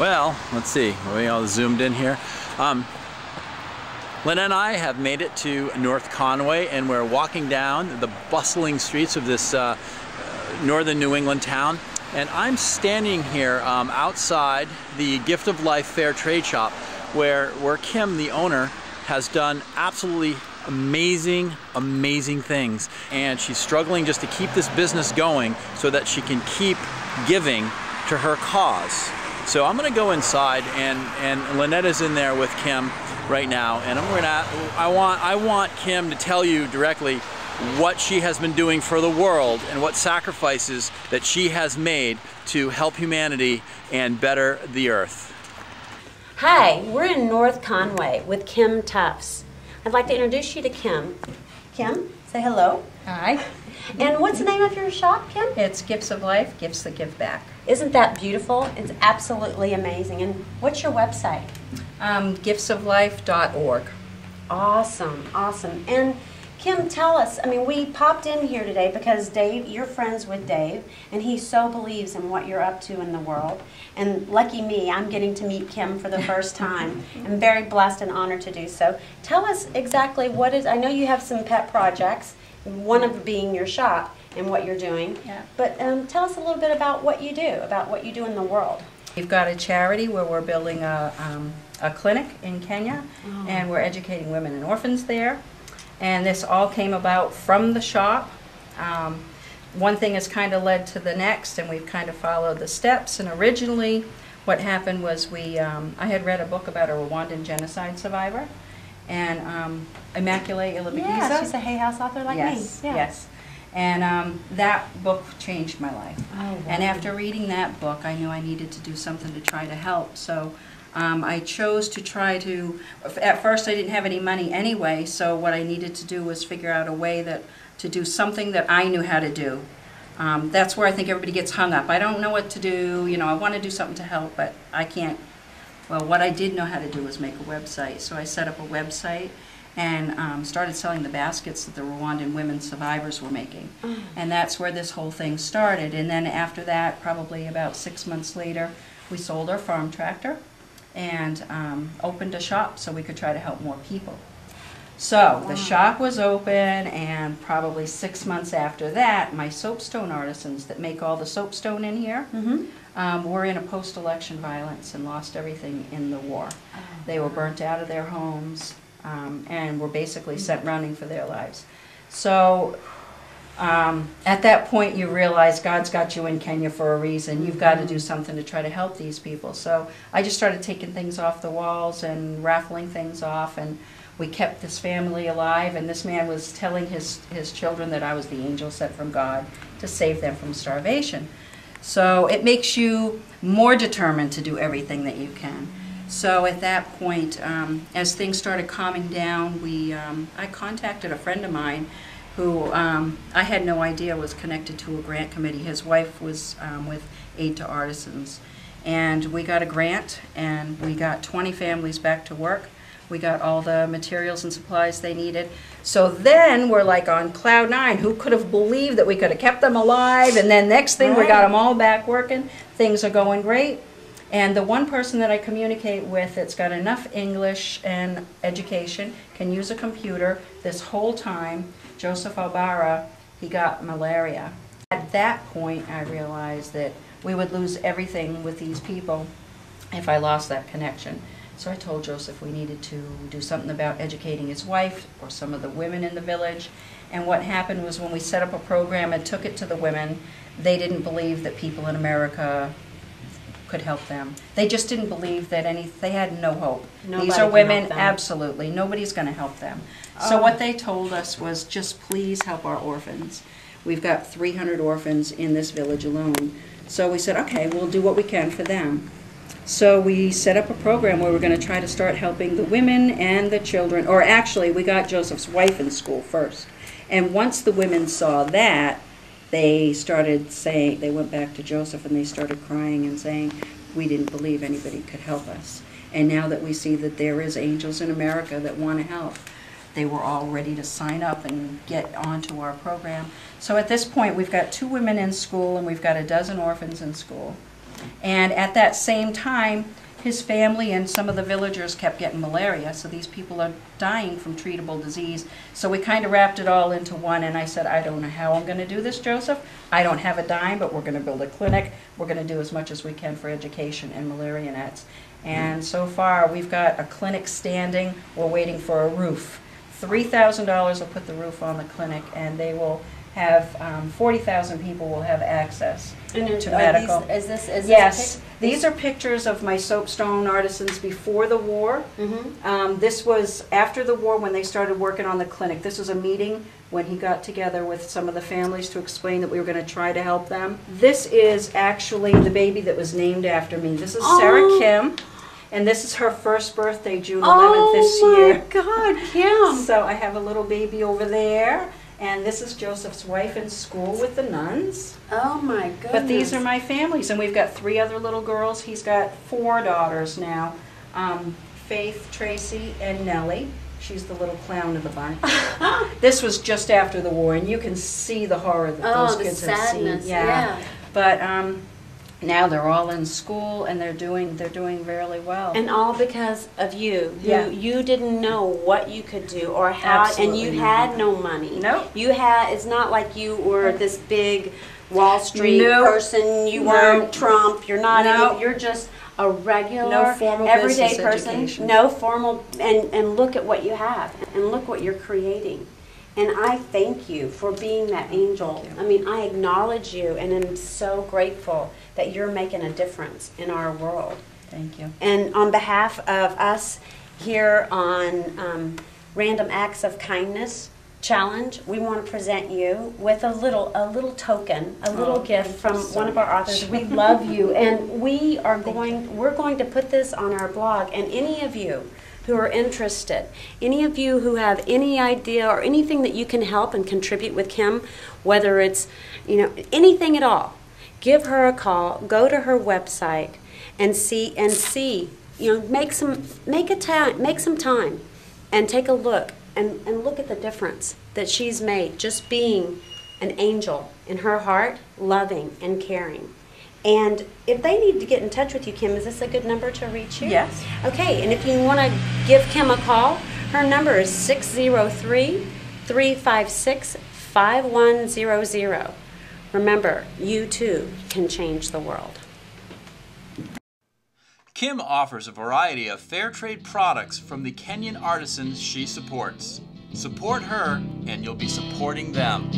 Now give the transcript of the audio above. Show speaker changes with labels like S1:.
S1: Well, let's see. Are we all zoomed in here? Lynette and I have made it to North Conway, and we're walking down the bustling streets of this northern New England town. And I'm standing here outside the Gift of Life Fair Trade Shop, where Kim, the owner, has done absolutely amazing things. And she's struggling just to keep this business going so that she can keep giving to her cause. So I'm gonna go inside, and Lynette is in there with Kim right now, and I want Kim to tell you directly what she has been doing for the world and what sacrifices that she has made to help humanity and better the earth.
S2: Hi, we're in North Conway with Kim Tufts. I'd like to introduce you to Kim. Kim, say hello.
S3: Hi.
S2: And what's the name of your shop, Kim?
S3: It's Gifts of Life, Gifts that Give Back.
S2: Isn't that beautiful? It's absolutely amazing. And what's your website?
S3: Giftsoflife.org.
S2: Awesome, awesome. And Kim, tell us, I mean, we popped in here today because Dave, you're friends with Dave, and he so believes in what you're up to in the world. And lucky me, I'm getting to meet Kim for the first time. I'm very blessed and honored to do so. Tell us exactly what is, I know you have some pet projects, one of being your shop and what you're doing.
S3: Yeah.
S2: But tell us a little bit about what you do in the world.
S3: We've got a charity where we're building a clinic in Kenya, and we're educating women and orphans there. And this all came about from the shop. One thing has kind of led to the next, and we've kind of followed the steps. And originally what happened was I had read a book about a Rwandan genocide survivor, and Immaculate Ilibagiza.
S2: Yeah, she's a Hay House author like me.
S3: Yes,
S2: Yeah.
S3: yes. And that book changed my life.
S2: Oh, wow.
S3: And after reading that book, I knew I needed to do something to try to help. So I chose to try to, at first I didn't have any money anyway, so what I needed to do was figure out a way to do something that I knew how to do. That's where I think everybody gets hung up. I don't know what to do, you know, I want to do something to help, but I can't. Well, what I did know how to do was make a website. So I set up a website and started selling the baskets that the Rwandan women survivors were making. And that's where this whole thing started. And then after that, probably about 6 months later, we sold our farm tractor and opened a shop so we could try to help more people. So the shop was open, and probably 6 months after that, my soapstone artisans that make all the soapstone in here were in a post-election violence and lost everything in the war. They were burnt out of their homes and were basically sent running for their lives. So at that point you realize God's got you in Kenya for a reason. You've got to do something to try to help these people. So I just started taking things off the walls and raffling things off, and we kept this family alive, and this man was telling his children that I was the angel sent from God to save them from starvation. So it makes you more determined to do everything that you can. So at that point, as things started calming down, I contacted a friend of mine who I had no idea was connected to a grant committee. His wife was with Aid to Artisans. And we got a grant, and we got 20 families back to work. We got all the materials and supplies they needed. So then we're like on cloud nine. Who could have believed that we could have kept them alive? And then next thing, we got them all back working. Things are going great. And the one person that I communicate with that's got enough English and education, can use a computer this whole time, Joseph Albara, he got malaria. At that point, I realized that we would lose everything with these people if I lost that connection. So I told Joseph we needed to do something about educating his wife or some of the women in the village. And what happened was when we set up a program and took it to the women, they didn't believe that people in America could help them. They just didn't believe that they had no hope. These are women, absolutely, nobody's going to help them. So what they told us was, just please help our orphans. We've got 300 orphans in this village alone. So we said, okay, we'll do what we can for them. So we set up a program where we're going to try to start helping the women and the children, or actually we got Joseph's wife in school first. And once the women saw that, they started saying, they went back to Joseph and they started crying and saying, we didn't believe anybody could help us. And now that we see that there is angels in America that want to help, they were all ready to sign up and get onto our program. So at this point, we've got 2 women in school and we've got a dozen orphans in school. And at that same time, his family and some of the villagers kept getting malaria, so these people are dying from treatable disease. So we kind of wrapped it all into one, and I said, I don't know how I'm going to do this, Joseph. I don't have a dime, but we're going to build a clinic. We're going to do as much as we can for education and malaria nets. And so far, we've got a clinic standing. We're waiting for a roof. $3,000 will put the roof on the clinic, and they will have 40,000 people will have access to medical. Yes, these are pictures of my soapstone artisans before the war. This was after the war when they started working on the clinic. This was a meeting when he got together with some of the families to explain that we were going to try to help them. This is actually the baby that was named after me. This is Sarah Kim. And this is her first birthday, June 11th this year.
S2: Oh my God, Kim!
S3: So I have a little baby over there. And this is Joseph's wife in school with the nuns.
S2: Oh my goodness.
S3: But these are my families. And we've got 3 other little girls. He's got 4 daughters now. Faith, Tracy, and Nellie. She's the little clown of the bunch. This was just after the war, and you can see the horror that those kids have seen. Yeah. But now they're all in school, and they're doing really well.
S2: And all because of you. You didn't know what you could do or how.
S3: Absolutely.
S2: And you had no money.
S3: Nope.
S2: It's not like you were this big Wall Street person. You weren't Trump. You're not. You're just a regular, everyday person.
S3: Education.
S2: No formal. And look at what you have. And look what you're creating. And I thank you for being that angel. I mean, I acknowledge you, and I'm so grateful that you're making a difference in our world.
S3: Thank you.
S2: And on behalf of us here on Random Acts of Kindness Challenge, we want to present you with a little token, a little gift from one of our authors. We love you, and we're going to put this on our blog. And any of you who are interested, any of you who have any idea or anything that you can help and contribute with Kim, whether it's anything at all, give her a call. Go to her website and see. Make some time and take a look and look at the difference that she's made just being an angel in her heart, loving and caring. And if they need to get in touch with you, Kim, is this a good number to reach you?
S3: Yes.
S2: Okay, and if you want to give Kim a call, her number is 603-356-5100. Remember, you too can change the world.
S1: Kim offers a variety of fair trade products from the Kenyan artisans she supports. Support her, and you'll be supporting them.